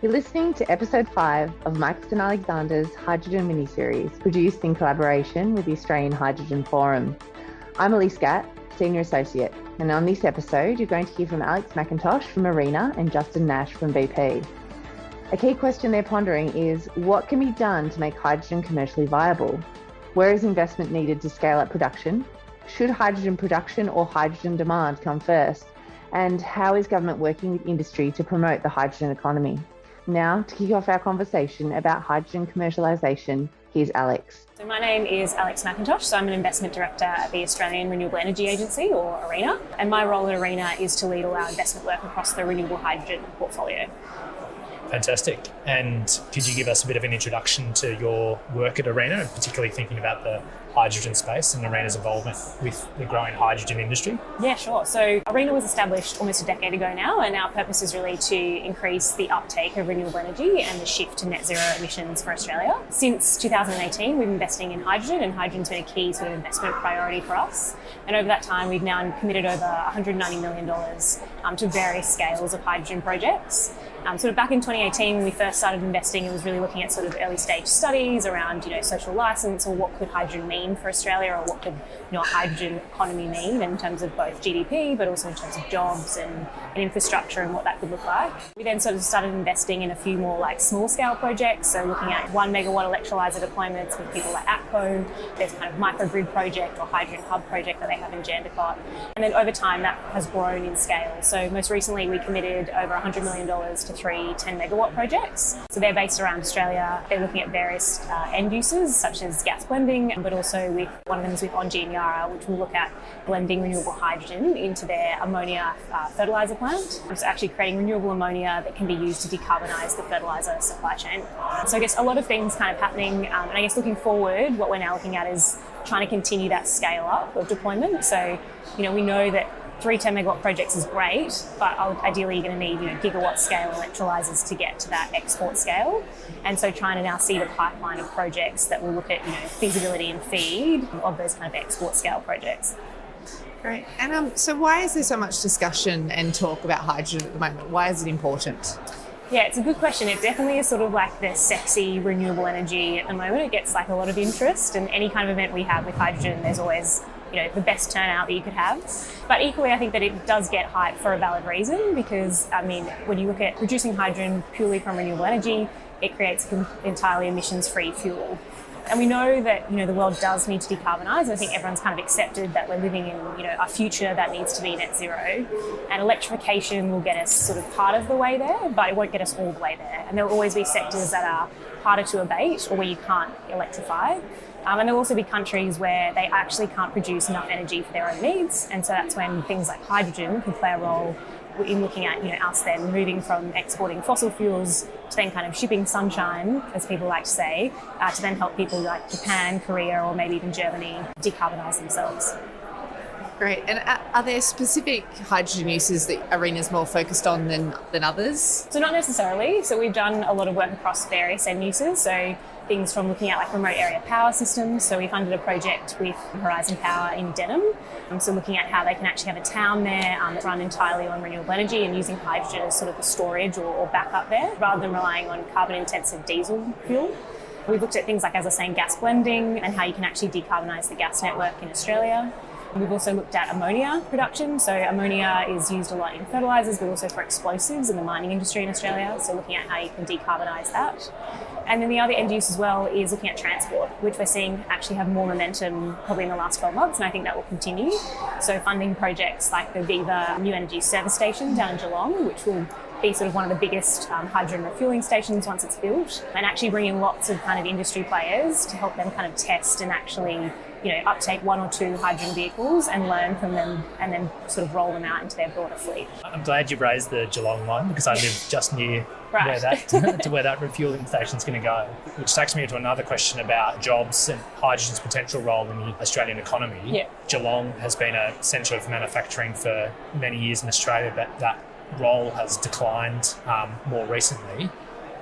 You're listening to episode 5 of Mike and Alexander's Hydrogen miniseries, produced in collaboration with the Australian Hydrogen Forum. I'm Elise Gatt, Senior Associate, and on this episode, you're going to hear from Alex McIntosh from Arena and Justin Nash from BP. A key question they're pondering is, what can be done to make hydrogen commercially viable? Where is investment needed to scale up production? Should hydrogen production or hydrogen demand come first? And how is government working with industry to promote the hydrogen economy? Now, to kick off our conversation about hydrogen commercialisation, here's Alex. So my name is Alex McIntosh, so I'm an investment director at the Australian Renewable Energy Agency, or ARENA, and my role at ARENA is to lead all our investment work across the renewable hydrogen portfolio. Fantastic. And could you give us a bit of an introduction to your work at ARENA, and particularly thinking about the hydrogen space and ARENA's involvement with the growing hydrogen industry? Yeah, sure. So ARENA was established almost a decade ago now, and our purpose is really to increase the uptake of renewable energy and the shift to net zero emissions for Australia. Since 2018, we've been investing in hydrogen, and hydrogen's been a key sort of investment priority for us. And over that time, we've now committed over $190 million to various scales of hydrogen projects. Sort of back in 2018, when we first started investing, it was really looking at sort of early stage studies around, social license, or what could hydrogen mean for Australia, or what could, a hydrogen economy mean in terms of both GDP, but also in terms of jobs and infrastructure and what that could look like. We then sort of started investing in a few more like small scale projects, so looking at 1 megawatt electrolyser deployments with people like ATCO. There's kind of microgrid project or hydrogen hub project that they have in Jandakot. And then over time, that has grown in scale. So most recently, we committed over $100 million to 3 10 megawatt projects. So they're based around Australia. They're looking at various end uses such as gas blending, but also with one of them is with Ongi and Yara, which will look at blending renewable hydrogen into their ammonia fertiliser plant. So actually creating renewable ammonia that can be used to decarbonise the fertiliser supply chain. So I guess a lot of things kind of happening, and I guess looking forward, what we're now looking at is trying to continue that scale up of deployment. So, we know that 3 10 megawatt projects is great, but ideally you're going to need gigawatt scale electrolysers to get to that export scale. And so trying to now see the pipeline of projects that will look at feasibility and feed of those kind of export scale projects. Great. And so why is there so much discussion and talk about hydrogen at the moment? Why is it important? Yeah, it's a good question. It definitely is sort of like the sexy renewable energy at the moment. It gets like a lot of interest, and any kind of event we have with hydrogen, there's always the best turnout that you could have. But equally, I think that it does get hype for a valid reason, because, when you look at producing hydrogen purely from renewable energy, it creates entirely emissions-free fuel. And we know that, the world does need to decarbonise, and I think everyone's kind of accepted that we're living in, a future that needs to be net zero. And electrification will get us sort of part of the way there, but it won't get us all the way there. And there will always be sectors that are harder to abate or where you can't electrify. And there will also be countries where they actually can't produce enough energy for their own needs. And so that's when things like hydrogen could play a role in looking at us then moving from exporting fossil fuels to then kind of shipping sunshine, as people like to say, to then help people like Japan, Korea, or maybe even Germany decarbonise themselves. Great. And are there specific hydrogen uses that ARENA's more focused on than others? So not necessarily. So we've done a lot of work across various end uses. So things from looking at like remote area power systems. So we funded a project with Horizon Power in Denham. So looking at how they can actually have a town there that's run entirely on renewable energy and using hydrogen as sort of the storage or backup there, rather than relying on carbon-intensive diesel fuel. We've looked at things like, as I was saying, gas blending and how you can actually decarbonise the gas network in Australia. We've also looked at ammonia production. So ammonia is used a lot in fertilisers, but also for explosives in the mining industry in Australia. So looking at how you can decarbonise that. And then the other end use as well is looking at transport, which we're seeing actually have more momentum probably in the last 12 months, and I think that will continue. So funding projects like the Viva New Energy Service Station down in Geelong, which will be sort of one of the biggest hydrogen refuelling stations once it's built, and actually bring in lots of kind of industry players to help them kind of test and actually uptake 1 or 2 hydrogen vehicles and learn from them, and then sort of roll them out into their broader fleet. I'm glad you raised the Geelong one, because I live just near where that refuelling station's going to go, which takes me to another question about jobs and hydrogen's potential role in the Australian economy. Yeah. Geelong has been a centre of manufacturing for many years in Australia, but that role has declined more recently.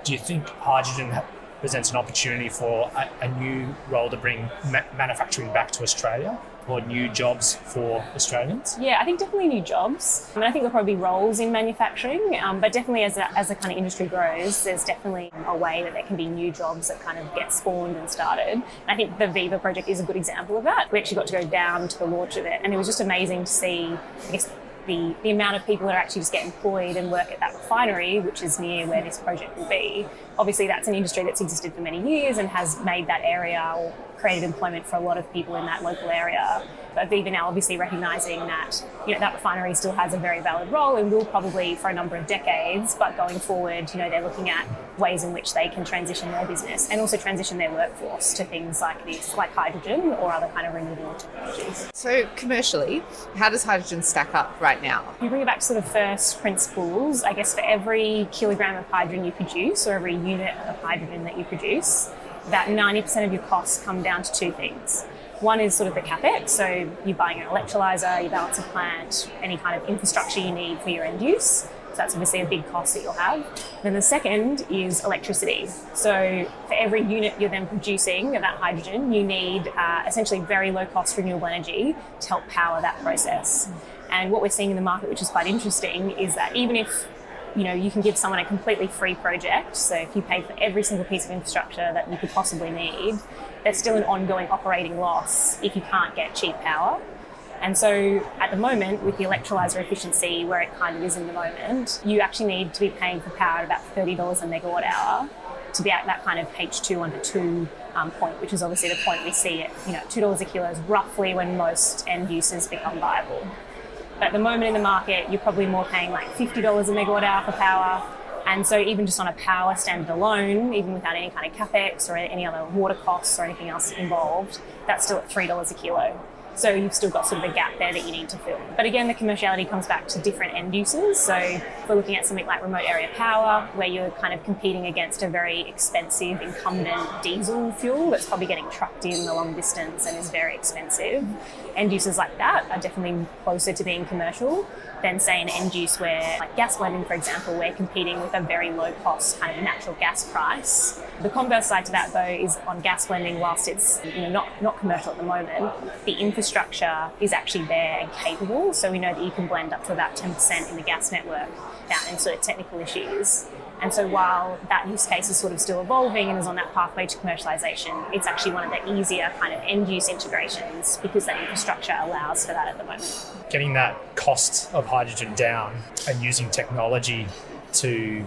Do you think hydrogen presents an opportunity for a new role to bring manufacturing back to Australia, or new jobs for Australians? Yeah, I think definitely new jobs. I think there'll probably be roles in manufacturing, but definitely as the kind of industry grows, there's definitely a way that there can be new jobs that kind of get spawned and started. And I think the Viva project is a good example of that. We actually got to go down to the launch of it, and it was just amazing to see, I guess, the amount of people that are actually just get employed and work at that refinery, which is near where this project will be. Obviously, that's an industry that's existed for many years and has made that area or created employment for a lot of people in that local area. But Viva now obviously recognising that, that refinery still has a very valid role and will probably for a number of decades, but going forward, they're looking at ways in which they can transition their business and also transition their workforce to things like this, like hydrogen or other kind of renewable technologies. So commercially, how does hydrogen stack up right now? If you bring it back to sort of first principles, I guess for every kilogram of hydrogen you produce or every unit of hydrogen that you produce, about 90% of your costs come down to two things. One is sort of the capex, so you're buying an electrolyser, your balance of plant, any kind of infrastructure you need for your end use. So that's obviously a big cost that you'll have. Then the second is electricity. So for every unit you're then producing of that hydrogen, you need essentially very low cost renewable energy to help power that process. And what we're seeing in the market, which is quite interesting, is that even if you can give someone a completely free project, so if you pay for every single piece of infrastructure that you could possibly need, there's still an ongoing operating loss if you can't get cheap power. And so at the moment, with the electrolyser efficiency where it kind of is in the moment, you actually need to be paying for power at about $30 a megawatt hour to be at that kind of H2 under 2 point, which is obviously the point we see at $2 a kilo is roughly when most end users become viable. But at the moment in the market, you're probably more paying like $50 a megawatt hour for power. And so even just on a power standard alone, even without any kind of capex or any other water costs or anything else involved, that's still at $3 a kilo. So you've still got sort of a gap there that you need to fill. But again, the commerciality comes back to different end uses. So if we're looking at something like remote area power, where you're kind of competing against a very expensive incumbent diesel fuel that's probably getting trucked in the long distance and is very expensive, end uses like that are definitely closer to being commercial than, say, an end use where, like gas blending, for example, we're competing with a very low cost kind of natural gas price. The converse side to that, though, is on gas blending, whilst it's not commercial at the moment, the infrastructure is actually there and capable. So we know that you can blend up to about 10% in the gas network without any sort of technical issues. And so while that use case is sort of still evolving and is on that pathway to commercialisation, it's actually one of the easier kind of end-use integrations because that infrastructure allows for that at the moment. Getting that cost of hydrogen down and using technology to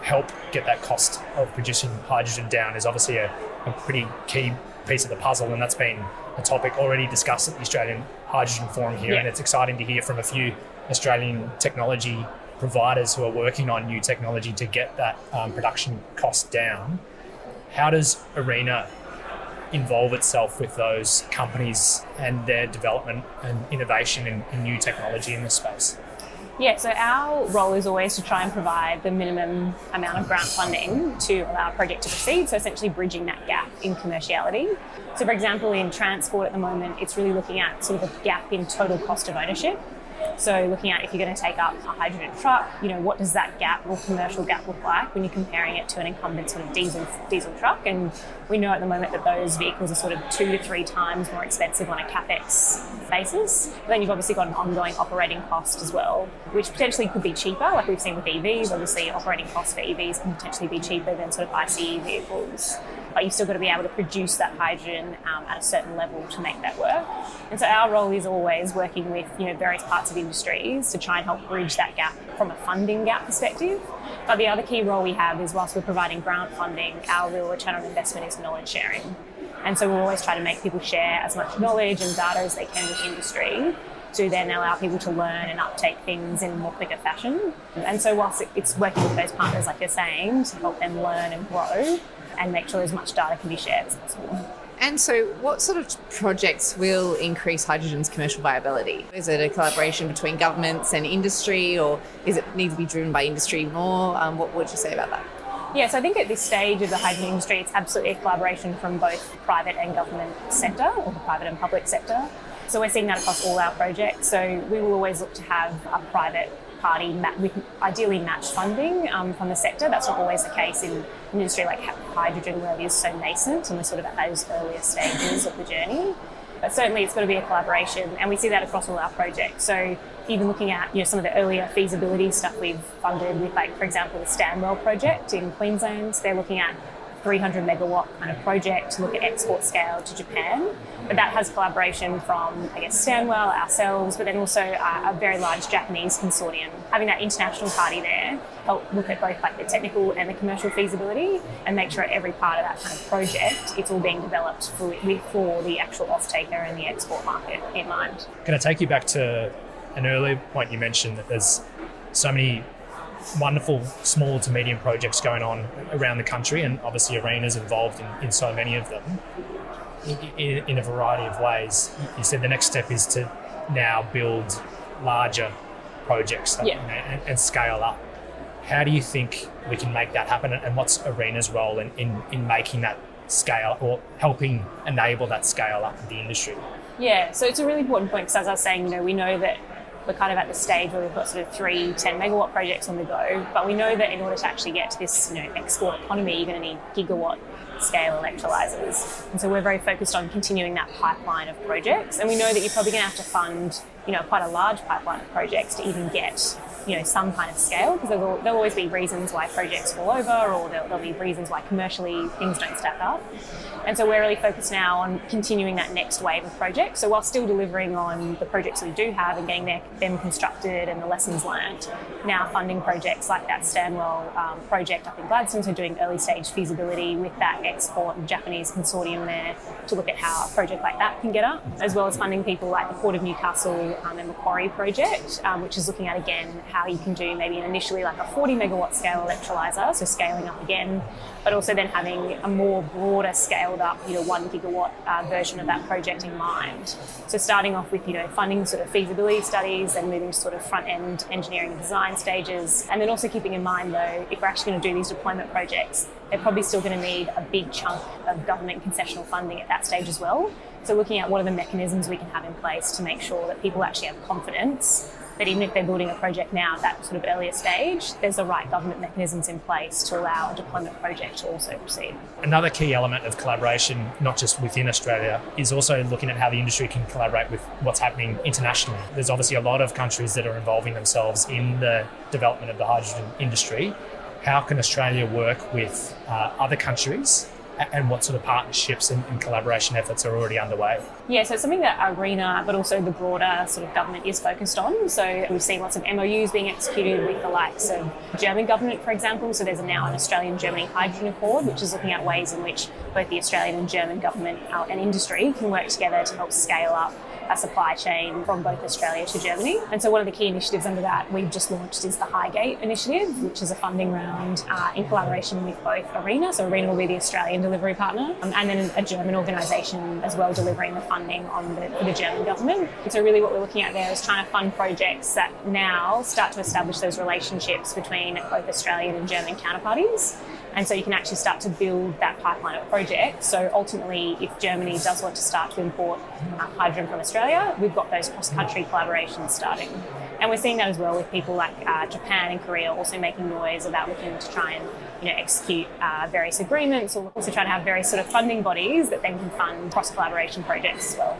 help get that cost of producing hydrogen down is obviously a pretty key piece of the puzzle, and that's been a topic already discussed at the Australian Hydrogen Forum here, and it's exciting to hear from a few Australian technology providers who are working on new technology to get that production cost down. How does ARENA involve itself with those companies and their development and innovation in new technology in this space? Yeah, so our role is always to try and provide the minimum amount of grant funding to allow a project to proceed, so essentially bridging that gap in commerciality. So for example, in transport at the moment, it's really looking at sort of a gap in total cost of ownership. So looking at if you're going to take up a hydrogen truck, what does that gap or commercial gap look like when you're comparing it to an incumbent sort of diesel truck? And we know at the moment that those vehicles are sort of 2 to 3 times more expensive on a capex basis. But then you've obviously got an ongoing operating cost as well, which potentially could be cheaper, like we've seen with EVs. Obviously, operating costs for EVs can potentially be cheaper than sort of ICE vehicles. But you've still got to be able to produce that hydrogen at a certain level to make that work. And so our role is always working with various parts of industries to try and help bridge that gap from a funding gap perspective. But the other key role we have is, whilst we're providing grant funding, our real return on investment is knowledge sharing. And so we'll always try to make people share as much knowledge and data as they can with industry to then allow people to learn and uptake things in a more quicker fashion. And so whilst it's working with those partners, like you're saying, to help them learn and grow and make sure as much data can be shared as possible. And so what sort of projects will increase hydrogen's commercial viability? Is it a collaboration between governments and industry, or is it need to be driven by industry more? What would you say about that? Yes, I think at this stage of the hydrogen industry, it's absolutely a collaboration from both the private and government sector, or the private and public sector. So we're seeing that across all our projects. So we will always look to have a private party with ideally matched funding from the sector. That's not always the case in an industry like hydrogen, where it is so nascent and we're sort of at those earlier stages of the journey. But certainly it's got to be a collaboration, and we see that across all our projects. So even looking at some of the earlier feasibility stuff we've funded with, like, for example, the Stanwell project in Queensland, they're looking at 300 megawatt kind of project to look at export scale to Japan. But that has collaboration from, I guess, Stanwell, ourselves, but then also a very large Japanese consortium. Having that international party there help look at both like the technical and the commercial feasibility and make sure at every part of that kind of project it's all being developed for the actual off-taker and the export market in mind. Can I take you back to an earlier point you mentioned, that there's so many wonderful small to medium projects going on around the country, and obviously ARENA's involved in so many of them in a variety of ways. You said the next step is to now build larger projects and scale up. How do you think we can make that happen, and what's ARENA's role in making that scale, or helping enable that scale up in the industry? Yeah, so it's a really important point, because as I was saying, we know that we're kind of at the stage where we've got sort of 3 10 megawatt projects on the go, but we know that in order to actually get to this export economy, you're going to need gigawatt scale electrolyzers. And so we're very focused on continuing that pipeline of projects, and we know that you're probably going to have to fund quite a large pipeline of projects to even get some kind of scale, because there'll always be reasons why projects fall over, or there'll be reasons why commercially things don't stack up. And so we're really focused now on continuing that next wave of projects. So while still delivering on the projects we do have and getting them constructed and the lessons learned, now funding projects like that Stanwell project up in Gladstone, so doing early stage feasibility with that export and Japanese consortium there to look at how a project like that can get up, as well as funding people like the Port of Newcastle and Macquarie project, which is looking at, again, how you can do maybe initially like a 40 megawatt scale electrolyzer, so scaling up again, but also then having a more broader scaled up 1 gigawatt version of that project in mind. So starting off with funding sort of feasibility studies and moving to sort of front end engineering and design stages, and then also keeping in mind, though, if we're actually going to do these deployment projects, they're probably still going to need a big chunk of government concessional funding at that stage as well. So looking at what are the mechanisms we can have in place to make sure that people actually have confidence that even if they're building a project now at that sort of earlier stage, there's the right government mechanisms in place to allow a deployment project to also proceed. Another key element of collaboration, not just within Australia, is also looking at how the industry can collaborate with what's happening internationally. There's obviously a lot of countries that are involving themselves in the development of the hydrogen industry. How can Australia work with other countries, and what sort of partnerships and collaboration efforts are already underway? Yeah, so it's something that ARENA, but also the broader sort of government is focused on. So we've seen lots of MOUs being executed with the likes of German government, for example. So there's now an Australian-Germany hydrogen accord, which is looking at ways in which both the Australian and German government and industry can work together to help scale up a supply chain from both Australia to Germany. And so one of the key initiatives under that we've just launched is the Highgate initiative, which is a funding round in collaboration with both ARENA, so ARENA will be the Australian delivery partner, and then a German organisation as well delivering the funding for the German government. And so really what we're looking at there is trying to fund projects that now start to establish those relationships between both Australian and German counterparties. And so you can actually start to build that pipeline of projects. So ultimately, if Germany does want to start to import hydrogen from Australia, we've got those cross-country collaborations starting. And we're seeing that as well with people like Japan and Korea also making noise about looking to try and execute various agreements, or also trying to have various sort of funding bodies that then can fund cross-collaboration projects as well.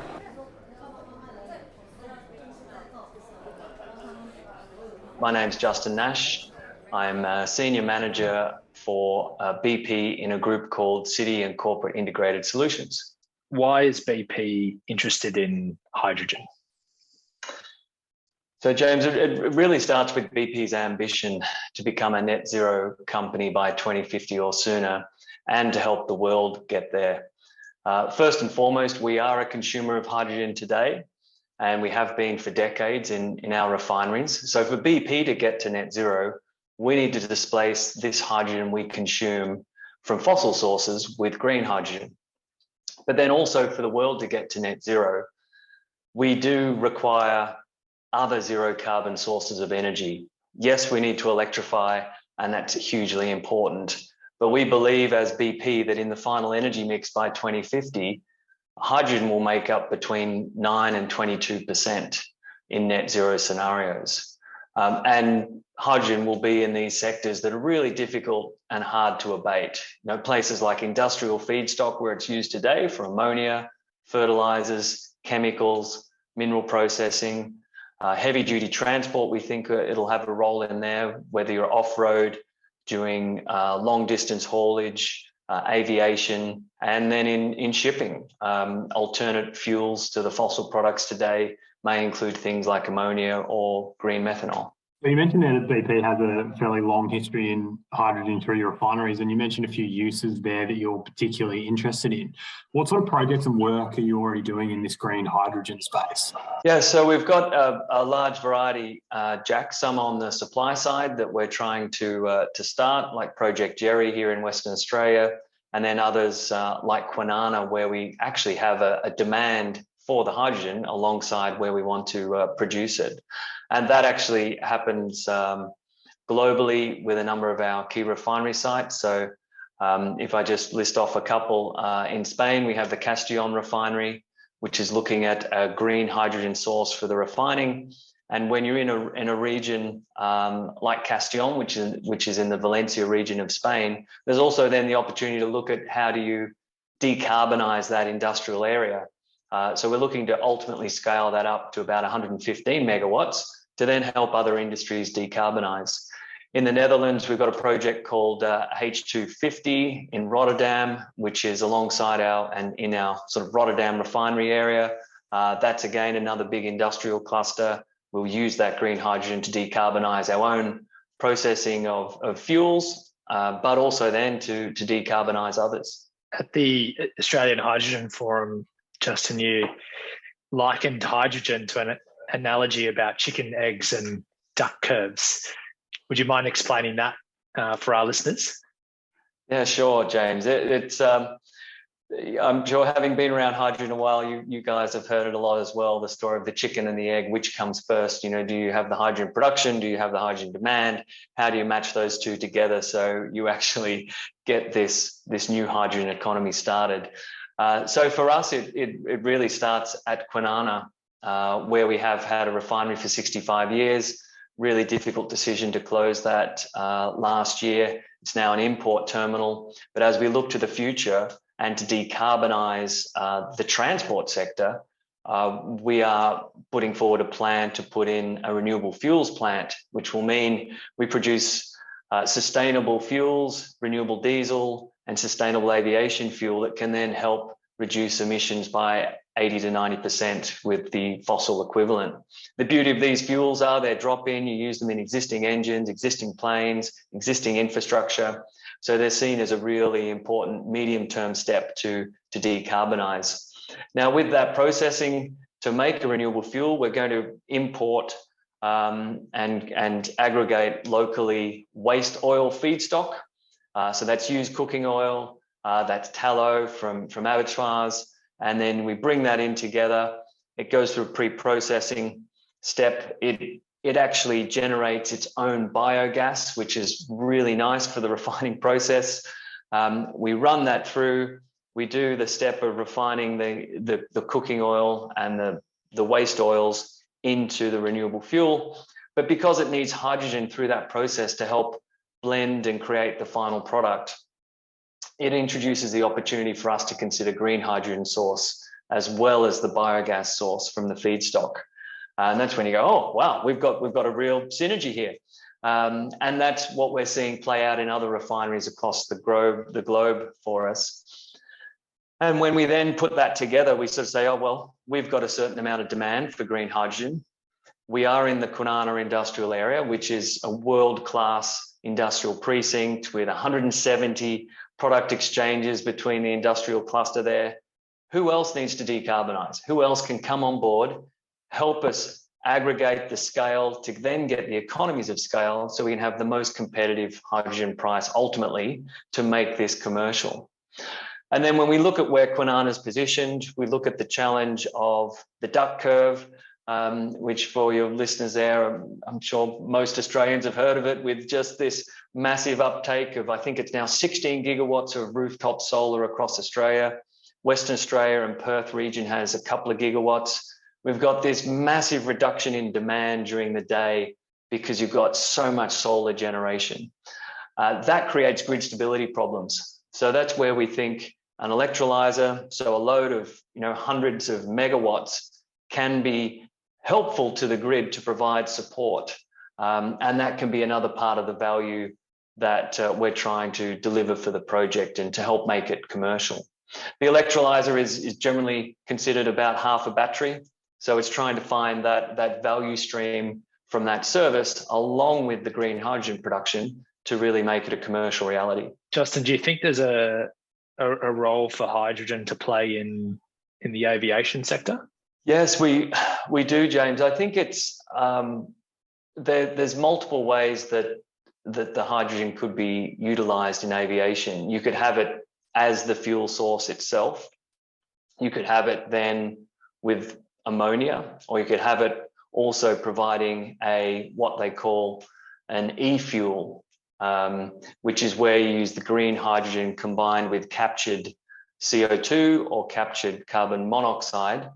My name's Justin Nash. I'm a senior manager for BP in a group called City and Corporate Integrated Solutions. Why is BP interested in hydrogen? So, James, it really starts with BP's ambition to become a net zero company by 2050 or sooner, and to help the world get there. First and foremost, we are a consumer of hydrogen today, and we have been for decades in our refineries. So for BP to get to net zero, we need to displace this hydrogen we consume from fossil sources with green hydrogen. But then also for the world to get to net zero, we do require other zero carbon sources of energy. Yes, we need to electrify, and that's hugely important. But we believe as BP that in the final energy mix by 2050, hydrogen will make up between 9 and 22% in net zero scenarios. And hydrogen will be in these sectors that are really difficult and hard to abate. Places like industrial feedstock where it's used today for ammonia, fertilizers, chemicals, mineral processing, heavy duty transport. We think it'll have a role in there, whether you're off-road, doing long distance haulage, aviation, and then in shipping. Alternate fuels to the fossil products today may include things like ammonia or green methanol. So you mentioned there that BP has a fairly long history in hydrogen through your refineries, and you mentioned a few uses there that you're particularly interested in. What sort of projects and work are you already doing in this green hydrogen space? Yeah, so we've got a large variety, Jack, some on the supply side that we're trying to start, like Project Jerry here in Western Australia, and then others like Kwinana, where we actually have a demand for the hydrogen alongside where we want to produce it. And that actually happens globally with a number of our key refinery sites. So if I just list off a couple, in Spain, we have the Castellón refinery, which is looking at a green hydrogen source for the refining. And when you're in a region like Castellón, which is in the Valencia region of Spain, there's also then the opportunity to look at how do you decarbonize that industrial area. So we're looking to ultimately scale that up to about 115 megawatts to then help other industries decarbonize. In the Netherlands, we've got a project called H250 in Rotterdam, which is alongside in our sort of Rotterdam refinery area. That's again another big industrial cluster. We'll use that green hydrogen to decarbonize our own processing of fuels, but also then to decarbonize others. At the Australian Hydrogen Forum, Justin, you likened hydrogen to an analogy about chicken eggs and duck curves. Would you mind explaining that for our listeners? Yeah, sure, James. I'm sure, having been around hydrogen a while, you guys have heard it a lot as well, the story of the chicken and the egg. Which comes first? Do you have the hydrogen production? Do you have the hydrogen demand? How do you match those two together so you actually get this new hydrogen economy started? So for us, it really starts at Kwinana, where we have had a refinery for 65 years. Really difficult decision to close that last year. It's now an import terminal. But as we look to the future and to decarbonize the transport sector, we are putting forward a plan to put in a renewable fuels plant, which will mean we produce sustainable fuels, renewable diesel, and sustainable aviation fuel that can then help reduce emissions by 80 to 90% with the fossil equivalent. The beauty of these fuels are they're drop-in, you use them in existing engines, existing planes, existing infrastructure. So they're seen as a really important medium-term step to decarbonize. Now, with that processing, to make a renewable fuel, we're going to import and aggregate locally waste oil feedstock. So that's used cooking oil, that's tallow from abattoirs, and then we bring that in together. It goes through a pre-processing step. It actually generates its own biogas, which is really nice for the refining process. We run that through. We do the step of refining the cooking oil and the waste oils into the renewable fuel. But because it needs hydrogen through that process to help blend and create the final product, it introduces the opportunity for us to consider green hydrogen source as well as the biogas source from the feedstock. And that's when you go, oh, wow, we've got a real synergy here. And that's what we're seeing play out in other refineries across the globe for us. And when we then put that together, we sort of say, oh, well, we've got a certain amount of demand for green hydrogen. We are in the Kwinana industrial area, which is a world-class industrial precinct with 170 product exchanges between the industrial cluster there. Who else needs to decarbonize? Who else can come on board, help us aggregate the scale to then get the economies of scale so we can have the most competitive hydrogen price ultimately to make this commercial? And then when we look at where Kwinana is positioned, we look at the challenge of the duck curve, which for your listeners there, I'm sure most Australians have heard of it, with just this massive uptake of, I think it's now 16 gigawatts of rooftop solar across Australia. Western Australia and Perth region has a couple of gigawatts. We've got this massive reduction in demand during the day because you've got so much solar generation. That creates grid stability problems. So that's where we think an electrolyzer, so a load of hundreds of megawatts, can be helpful to the grid to provide support. And that can be another part of the value that we're trying to deliver for the project and to help make it commercial. The electrolyzer is generally considered about half a battery. So it's trying to find that value stream from that service along with the green hydrogen production to really make it a commercial reality. Justin, do you think there's a role for hydrogen to play in the aviation sector? Yes, we do, James. I think it's there's multiple ways that the hydrogen could be utilized in aviation. You could have it as the fuel source itself. You could have it then with ammonia, or you could have it also providing what they call an e-fuel, which is where you use the green hydrogen combined with captured CO2 or captured carbon monoxide.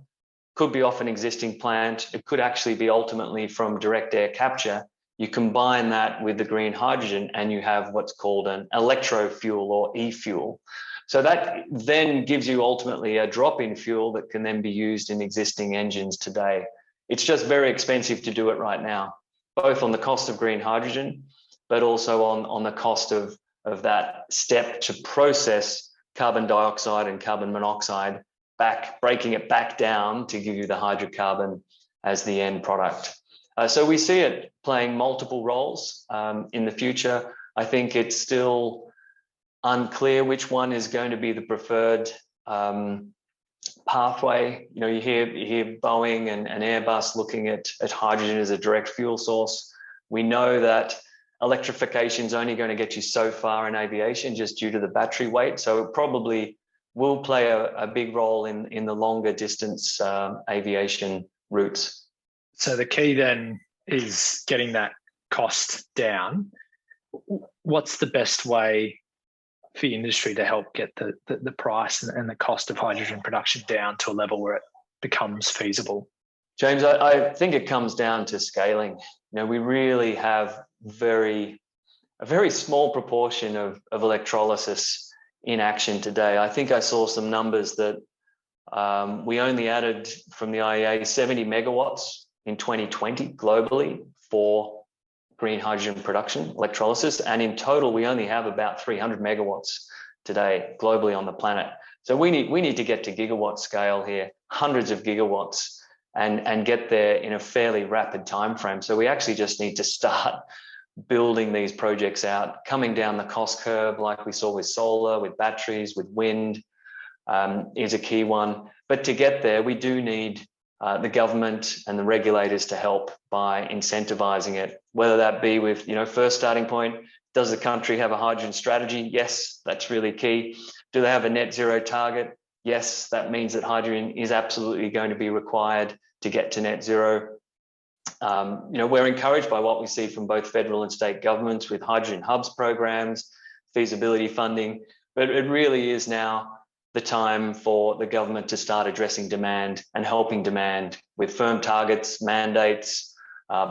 Could be off an existing plant. It could actually be ultimately from direct air capture. You combine that with the green hydrogen and you have what's called an electrofuel or e-fuel. So that then gives you ultimately a drop-in fuel that can then be used in existing engines today. It's just very expensive to do it right now, both on the cost of green hydrogen, but also on the cost of that step to process carbon dioxide and carbon monoxide, breaking it back down to give you the hydrocarbon as the end product. So we see it playing multiple roles in the future. I think it's still unclear which one is going to be the preferred pathway. You hear Boeing and Airbus looking at hydrogen as a direct fuel source. We know that electrification is only going to get you so far in aviation just due to the battery weight. So it probably will play a big role in the longer distance aviation routes. So the key then is getting that cost down. What's the best way for industry to help get the price and the cost of hydrogen production down to a level where it becomes feasible? James, I think it comes down to scaling. We really have a very small proportion of electrolysis in action today. I think I saw some numbers that we only added from the IEA 70 megawatts in 2020 globally for green hydrogen production, electrolysis. And in total, we only have about 300 megawatts today globally on the planet. So we need to get to gigawatt scale here, hundreds of gigawatts, and get there in a fairly rapid time frame. So we actually just need to start building these projects out, coming down the cost curve like we saw with solar, with batteries, with wind is a key one. But to get there, we do need the government and the regulators to help by incentivizing it, whether that be with, first starting point, does the country have a hydrogen strategy? Yes, that's really key. Do they have a net zero target? Yes, that means that hydrogen is absolutely going to be required to get to net zero. We're encouraged by what we see from both federal and state governments with hydrogen hubs programs, feasibility funding, but it really is now the time for the government to start addressing demand and helping demand with firm targets, mandates,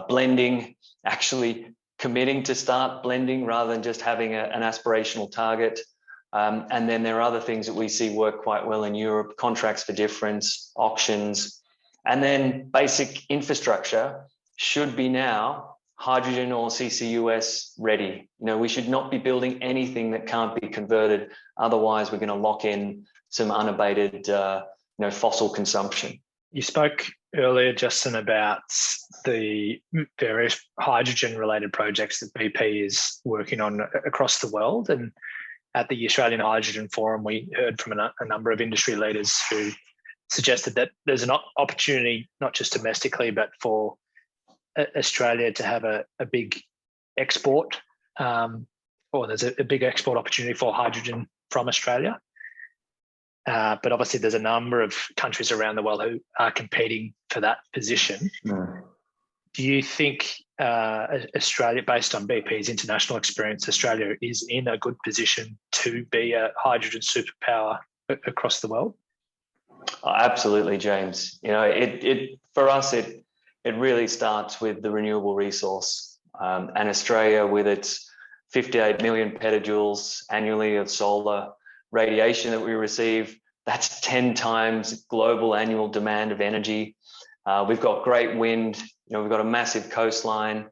blending, actually committing to start blending rather than just having an aspirational target. And then there are other things that we see work quite well in Europe, contracts for difference, auctions, and then basic infrastructure should be now hydrogen or CCUS ready. We should not be building anything that can't be converted. Otherwise, we're going to lock in some unabated, fossil consumption. You spoke earlier, Justin, about the various hydrogen-related projects that BP is working on across the world. And at the Australian Hydrogen Forum, we heard from a number of industry leaders who suggested that there's an opportunity, not just domestically, but for Australia to have a big export, or there's a big export opportunity for hydrogen from Australia. But obviously there's a number of countries around the world who are competing for that position. Mm. Do you think Australia, based on BP's international experience, Australia is in a good position to be a hydrogen superpower across the world? Oh, absolutely, James. For us, it really starts with the renewable resource. And Australia, with its 58 million petajoules annually of solar radiation that we receive, that's 10 times global annual demand of energy. We've got great wind. We've got a massive coastline.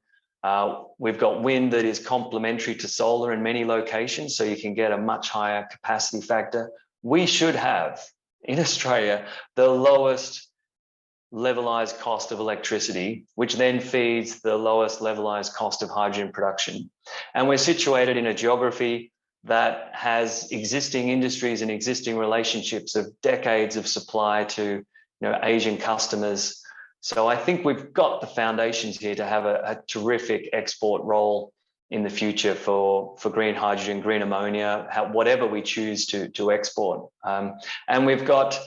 We've got wind that is complementary to solar in many locations, so you can get a much higher capacity factor. We should have, in Australia, the lowest levelized cost of electricity, which then feeds the lowest levelized cost of hydrogen production. And we're situated in a geography that has existing industries and existing relationships of decades of supply to Asian customers. So I think we've got the foundations here to have a terrific export role in the future for green hydrogen, green ammonia, whatever we choose to export. And we've got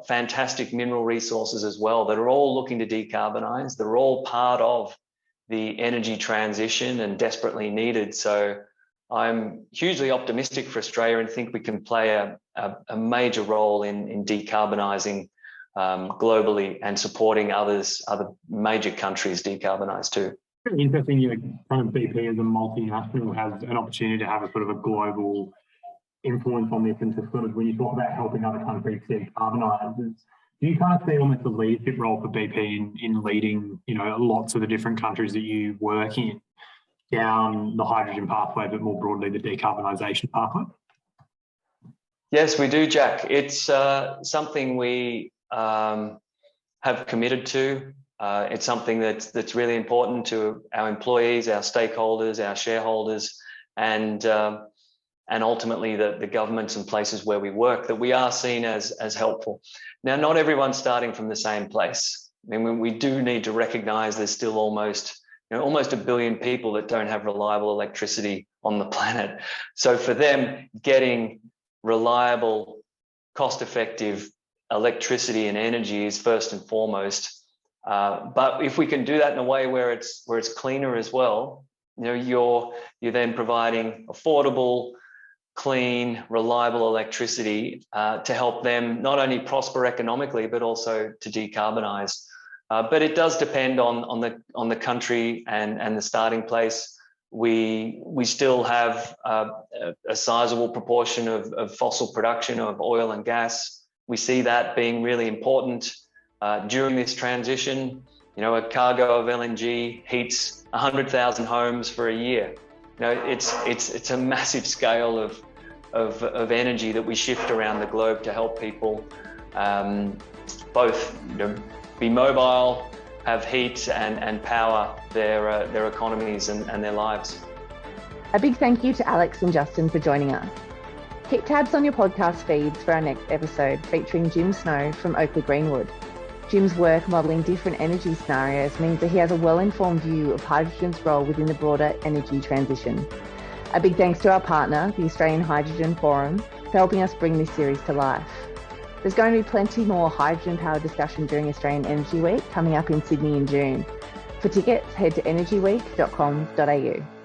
fantastic mineral resources as well that are all looking to decarbonize. They're all part of the energy transition and desperately needed. So I'm hugely optimistic for Australia and think we can play a major role in decarbonising globally and supporting other major countries decarbonise too. Really interesting, kind of BP as a multinational has an opportunity to have a sort of a global influence on this, and to sort of, when you talk about helping other countries decarbonise, do you kind of see almost a leadership role for BP in leading, lots of the different countries that you work in down the hydrogen pathway, but more broadly the decarbonisation pathway? Yes, we do, Jack. It's something we have committed to. It's something that's really important to our employees, our stakeholders, our shareholders, and ultimately the governments and places where we work, that we are seen as helpful. Now, not everyone's starting from the same place. I mean, we do need to recognise there's still almost 1 billion people that don't have reliable electricity on the planet. So for them, getting reliable, cost-effective electricity and energy is first and foremost. But if we can do that in a way where it's cleaner as well, you're then providing affordable, clean, reliable electricity to help them not only prosper economically but also to decarbonise. But it does depend on the country and the starting place. We still have a sizable proportion of fossil production of oil and gas. We see that being really important during this transition. A cargo of LNG heats 100,000 homes for a year. It's a massive scale of energy that we shift around the globe to help people both be mobile, have heat and power their economies and their lives. A big thank you to Alex and Justin for joining us. Keep tabs on your podcast feeds for our next episode featuring Jim Snow from Oakley Greenwood. Jim's work modelling different energy scenarios means that he has a well-informed view of hydrogen's role within the broader energy transition. A big thanks to our partner, the Australian Hydrogen Forum, for helping us bring this series to life. There's going to be plenty more hydrogen-powered discussion during Australian Energy Week coming up in Sydney in June. For tickets, head to energyweek.com.au.